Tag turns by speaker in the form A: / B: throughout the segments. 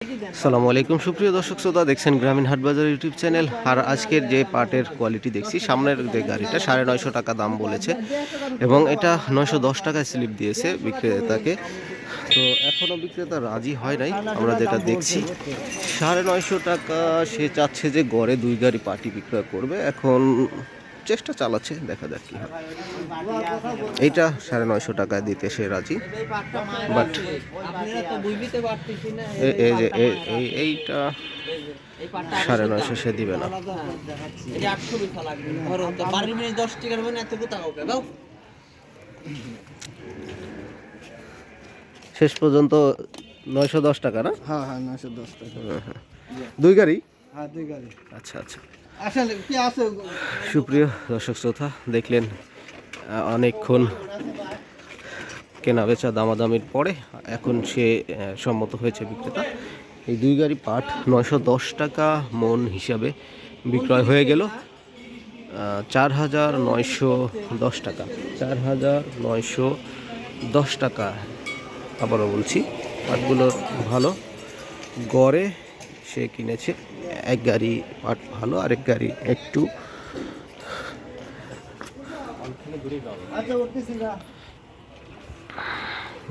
A: আসসালামু আলাইকুম সুপ্রিয় দর্শক শ্রোতা, দেখছেন গ্রামীণ হাটবাজার ইউটিউব চ্যানেল। আর আজকের যে পাটের কোয়ালিটি দেখছি, সামনের যে গাড়িটা 950 টাকা দাম বলেছে এবং এটা 910 টাকায় স্লিপ দিয়েছে বিক্রেতাকে। তো এখনও বিক্রেতা রাজি হয় নাই। আমরা যেটা দেখছি 950 টাকা সে চাচ্ছে যে গড়ে 2 গাড়ি পাটি বিক্রয় করবে। এখন চেষ্টা চালাচ্ছে, দেখা যাক কি হয়। এইটা 950 টাকায় দিতে সে রাজি, বাট এইটা 950 সে দিবে না। শেষ পর্যন্ত 910 টাকা না?
B: হ্যাঁ 910 টাকা।
A: 2 গাড়ি?
B: হ্যাঁ 2 গাড়ি।
A: আচ্ছা আচ্ছা।
B: আসলে কি আছে?
A: সুপ্রিয় দর্শক শ্রোতা, দেখলেন অনেকক্ষণ কেনা বেচা দামাদামির পরে এখন সে সম্মত হয়েছে বিক্রেতা। এই 2 গাড়ি পাট 910 টাকা মন হিসাবে বিক্রয় হয়ে গেল। 4910 টাকা, 4910 টাকা। আবারও বলছি, পাটগুলো ভালো। গড়ে সে কিনেছে, এক গাড়ি পাট ভালো, আরেক গাড়ি একটু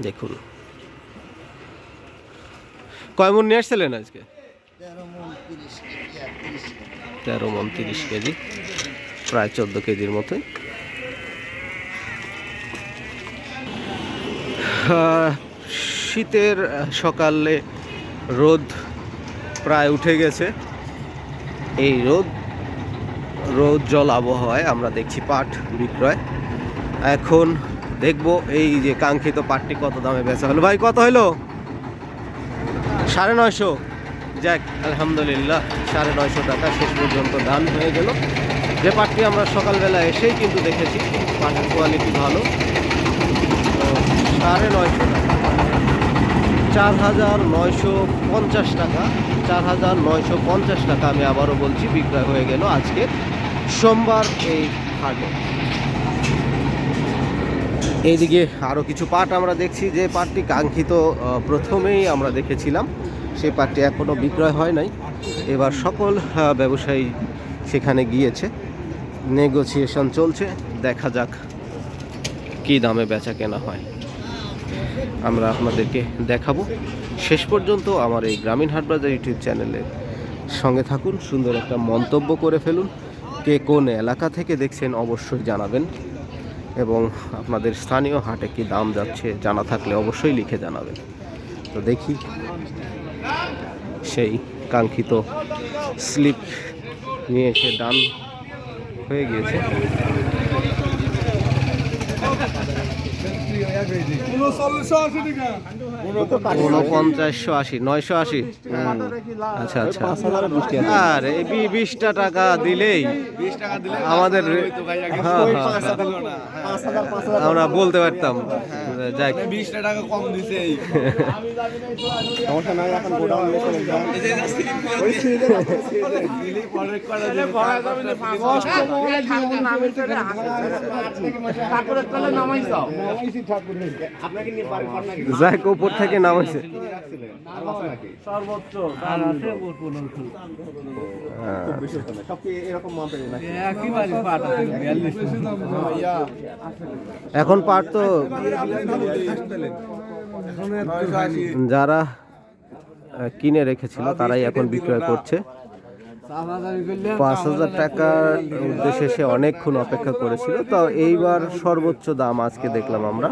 A: দেখুন। কয় মন নিয়ে আসছিলেন আজকে? 13 মন 30 কেজি, প্রায় 14 কেজির মতোই। শীতের সকালে রোদ প্রায় উঠে গেছে। এই রোদ জল আবহাওয়ায় আমরা দেখছি পাট বিক্রয়। এখন দেখব এই যে কাঙ্ক্ষিত পাটটি কত দামে বেচা হলো। ভাই কত হলো? 950। যাক, আলহামদুলিল্লাহ, 950 টাকা শেষ পর্যন্ত দান হয়ে গেল। যে পাটটি আমরা সকালবেলা এসেই কিন্তু দেখেছি, পাটের কোয়ালিটি ভালো। 950 টাকা, 4950 টাকা, 4950 টাকা আমি আবারও বলছি বিক্রয় হয়ে গেল আজকে সোমবার এই হাটে। এইদিকে আরও কিছু পাট আমরা দেখছি, যে পাটটি কাঙ্ক্ষিত প্রথমেই আমরা দেখেছিলাম, সেই পাটটি এখনও বিক্রয় হয় নাই। এবার সকল ব্যবসায়ী সেখানে গিয়েছে, নেগোসিয়েশন চলছে, দেখা যাক কী দামে বেচা কেনা হয়। আমরা আপনাদেরকে দেখাবো। শেষ পর্যন্ত আমার এই গ্রামীণ হাটবাজার ইউটিউব চ্যানেলের সঙ্গে থাকুন। সুন্দর একটা মন্তব্য করে ফেলুন। কে কোন এলাকা থেকে দেখছেন অবশ্যই জানাবেন, এবং আপনাদের স্থানীয় হাটে কি দাম যাচ্ছে জানা থাকলে অবশ্যই লিখে জানাবেন। তো দেখি, সেই কাঙ্ক্ষিত স্লিপ নিয়ে এসে ডান হয়ে গিয়েছে। 4980, 980। আচ্ছা আচ্ছা। আর এই 20টা টাকা দিলেই আমাদের আমরা বলতে পারতাম, যাক
B: 20 টাকা কম দিছে। সমস্যা নাই, এখন গোডাউন
A: যাক উপর থেকে নামাইছে। এখন পাট তো যারা কিনে রেখেছিল তারাই এখন বিক্রয় করছে। 5000 টাকার উদ্দেশ্যে সে অনেকক্ষণ অপেক্ষা করেছিল। তো এইবার সর্বোচ্চ দাম আজকে দেখলাম আমরা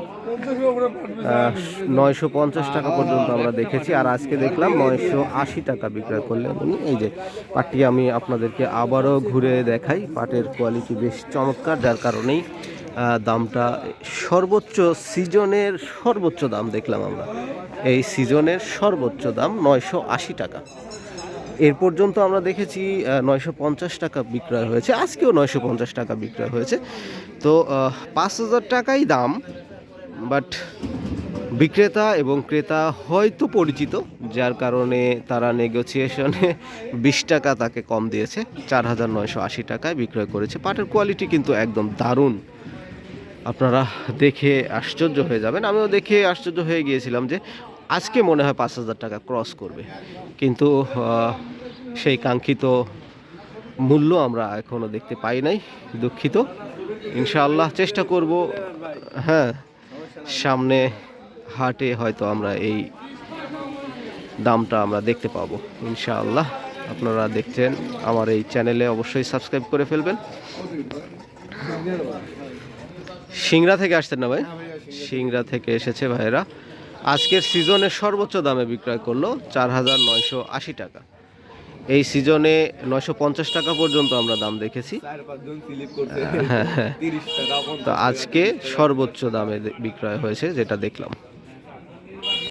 A: 950 টাকা পর্যন্ত আমরা দেখেছি, আর আজকে দেখলাম 980 টাকা বিক্রয় করলেন উনি। এই যে পাটটি আমি আপনাদেরকে আবারও ঘুরে দেখাই, পাটের কোয়ালিটি বেশ চমৎকার, যার কারণেই দামটা সর্বোচ্চ, সিজনের সর্বোচ্চ দাম দেখলাম আমরা। এই সিজনের সর্বোচ্চ দাম 980 টাকা। এর পর্যন্ত আমরা দেখেছি 950 টাকা বিক্রয় হয়েছে, আজকেও 950 টাকা বিক্রয় হয়েছে। তো 5000 টাকাই দাম, বাট বিক্রেতা এবং ক্রেতা হয়তো পরিচিত, যার কারণে তারা নেগোসিয়েশনে 20 টাকা তাকে কম দিয়েছে। 4980 টাকায় বিক্রয় করেছে। পাটের কোয়ালিটি কিন্তু একদম দারুণ, আপনারা দেখে আশ্চর্য হয়ে যাবেন। আমিও দেখে আশ্চর্য হয়ে গিয়েছিলাম যে আজকে মনে হয় 5,000 টাকা ক্রস করবে, কিন্তু সেই কাঙ্ক্ষিত মূল্য আমরা এখনো দেখতে পাই নাই, দুঃখিত। ইনশাআল্লাহ চেষ্টা করব, হ্যাঁ, সামনে হাটে হয়তো আমরা এই দামটা আমরা দেখতে পাবো ইনশাআল্লাহ। আপনারা দেখছেন আমার এই চ্যানেলে, অবশ্যই সাবস্ক্রাইব করে ফেলবেন। সিংড়া থেকে আসছেন না ভাই? সিংড়া থেকে এসেছে ভাইয়েরা। আজকের সিজনের সর্বোচ্চ দামে বিক্রয় করলো 4,980 টাকা। এই সিজনে 950 টাকা পর্যন্ত আমরা দাম দেখেছি। তো আজকে সর্বোচ্চ দামে বিক্রয় হয়েছে, যেটা দেখলাম।